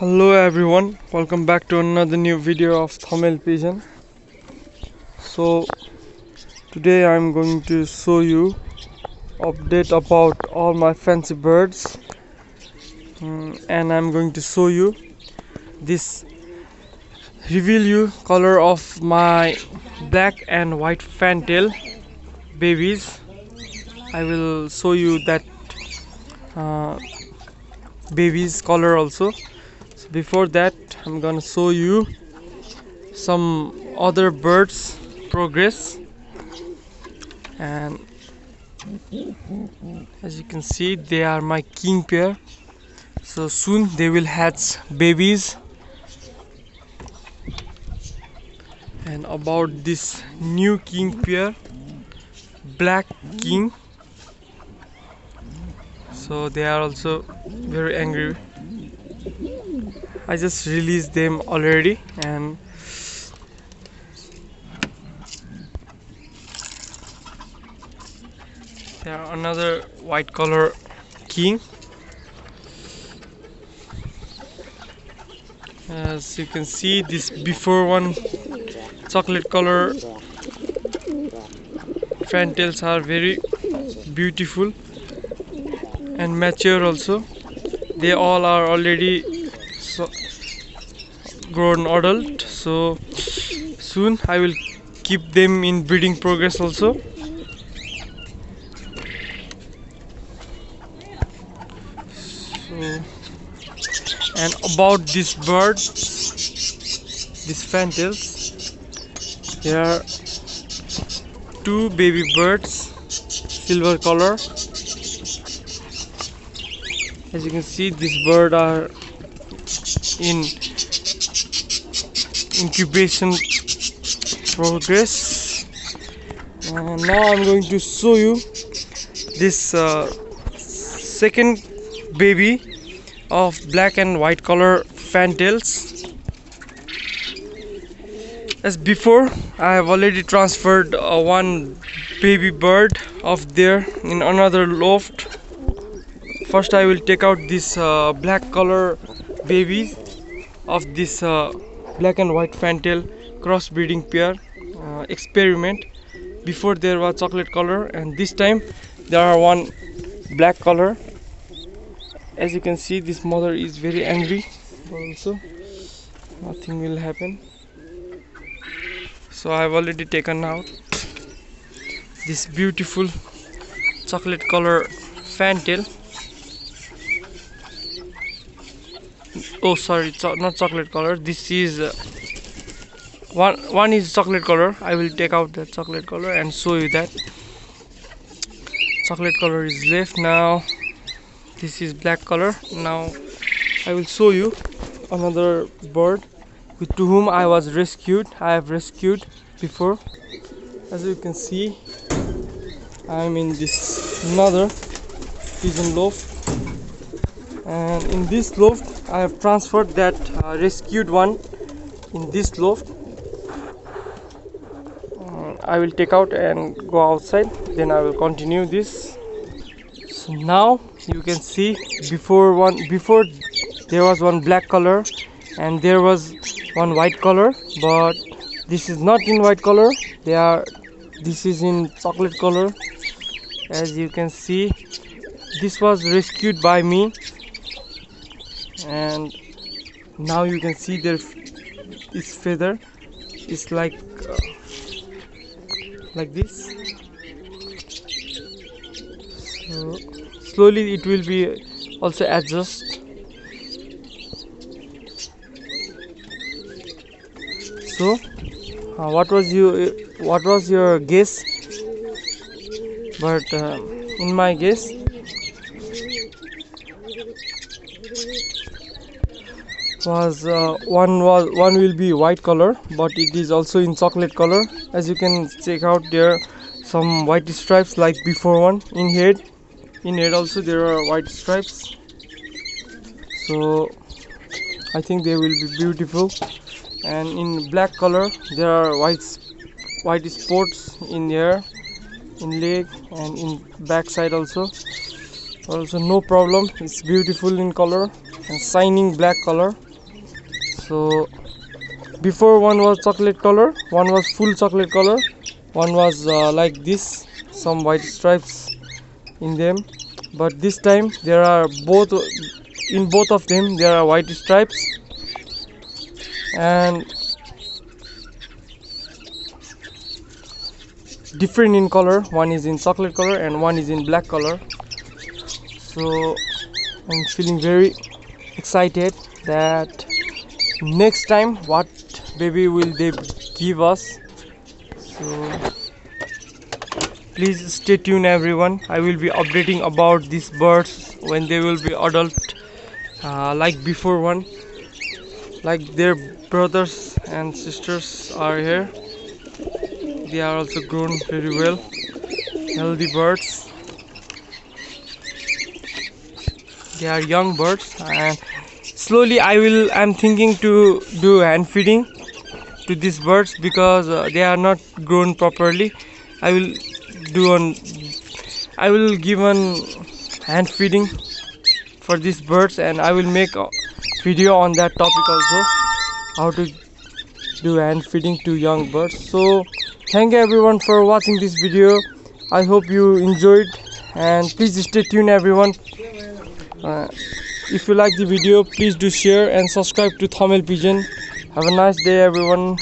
Hello everyone, welcome back to another new video of Thamel Pigeon. So today I'm going to show you update about all my fancy birds, and I'm going to show you this reveal you color of my black and white fantail babies. I will show you that babies color also. Before that, I'm gonna show you some other birds progress, and as you can see, they are my king pair, so soon they will hatch babies. And about this new king pair, black king, so they are also very angry. I just released them already, and there are another white color king. As you can see, this before one chocolate color fantails are very beautiful and mature also. They all are already grown adult, so soon I will keep them in breeding progress also. And about this bird, these fantails, there are two baby birds, silver color. As you can see, these birds are in incubation progress. And now I'm going to show you this second baby of black and white color fantails. As before, I have already transferred one baby bird of there in another loft. First I will take out this black color babies of this black and white fantail crossbreeding pair experiment. Before there was chocolate color, and this time there are one black color. As you can see, this mother is very angry, but also nothing will happen. So I have already taken out this beautiful chocolate color fantail. Oh sorry, not chocolate color, this is one is chocolate color. I will take out the chocolate color and show you that chocolate color is left. Now this is black color. Now I will show you another bird to whom I was rescued. I have rescued before. As you can see, I am in this another pigeon loft, and in this loft I have transferred that rescued one in this loft. I will take out and go outside, then I will continue this. So now you can see, before there was one black color and there was one white color, but this is not in white color, this is in chocolate color. As you can see, this was rescued by me, and now you can see there is feather is like this. So slowly it will be also adjust. So what was your guess? But in my guess, one will be white color, but it is also in chocolate color. As you can check out, there some white stripes like before one. In head also there are white stripes, so I think they will be beautiful. And in black color there are white spots in there, in leg and in back side also. No problem, it's beautiful in color and shining black color. So before, one was chocolate color, one was full chocolate color, one was like this, some white stripes in them. But this time there are both, in both of them there are white stripes, and different in color. One is in chocolate color and one is in black color. So I'm feeling very excited that next time what baby will they give us. So please stay tuned everyone. I will be updating about these birds when they will be adult, like before one, like their brothers and sisters are here. They are also grown very well, healthy birds. They are young birds, and slowly I'm thinking to do hand feeding to these birds because they are not grown properly. I will I will give on hand feeding for these birds, and I will make a video on that topic also, how to do hand feeding to young birds. So thank you everyone for watching this video. I hope you enjoyed, and please stay tuned everyone. If you like the video, please do share and subscribe to Thamel Pigeon. Have a nice day everyone.